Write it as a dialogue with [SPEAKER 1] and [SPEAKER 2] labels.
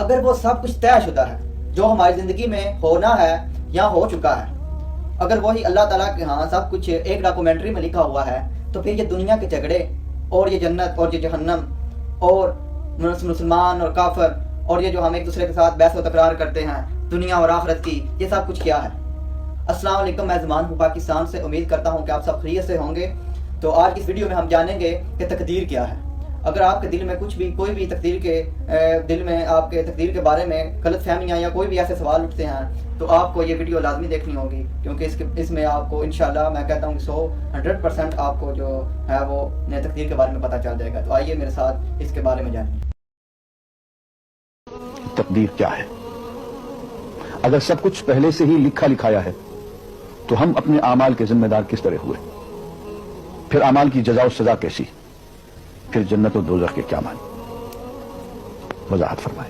[SPEAKER 1] اگر وہ سب کچھ طے شدہ ہے جو ہماری زندگی میں ہونا ہے یا ہو چکا ہے، اگر وہی اللہ تعالیٰ کے ہاں سب کچھ ایک ڈاکومنٹری میں لکھا ہوا ہے، تو پھر یہ دنیا کے جھگڑے اور یہ جنت اور یہ جہنم اور مسلمان اور کافر اور یہ جو ہم ایک دوسرے کے ساتھ بحث و تکرار کرتے ہیں دنیا اور آخرت کی، یہ سب کچھ کیا ہے؟ السلام علیکم، میں زمان ہوں پاکستان سے، امید کرتا ہوں کہ آپ سب خیریت سے ہوں گے۔ تو آج کی اس ویڈیو میں ہم جانیں گے کہ تقدیر کیا ہے۔ اگر آپ کے دل میں کچھ بھی کوئی بھی تقدیر کے دل میں آپ کے تقدیر کے بارے میں غلط فہمیاں یا کوئی بھی ایسے سوال اٹھتے ہیں تو آپ کو یہ ویڈیو لازمی دیکھنی ہوگی، کیونکہ اس میں آپ کو انشاءاللہ میں کہتا ہوں کہ 100% آپ کو جو ہے وہ تقدیر کے بارے میں پتہ چل جائے گا۔ تو آئیے میرے ساتھ اس کے بارے میں جانیں۔
[SPEAKER 2] تقدیر کیا ہے؟ اگر سب کچھ پہلے سے ہی لکھا لکھایا ہے تو ہم اپنے اعمال کے ذمہ دار کس طرح ہوئے؟ پھر اعمال کی جزا و سزا کیسی؟ پھر جنت و دوزخ کے کیا معنی؟ وضاحت فرمائیں۔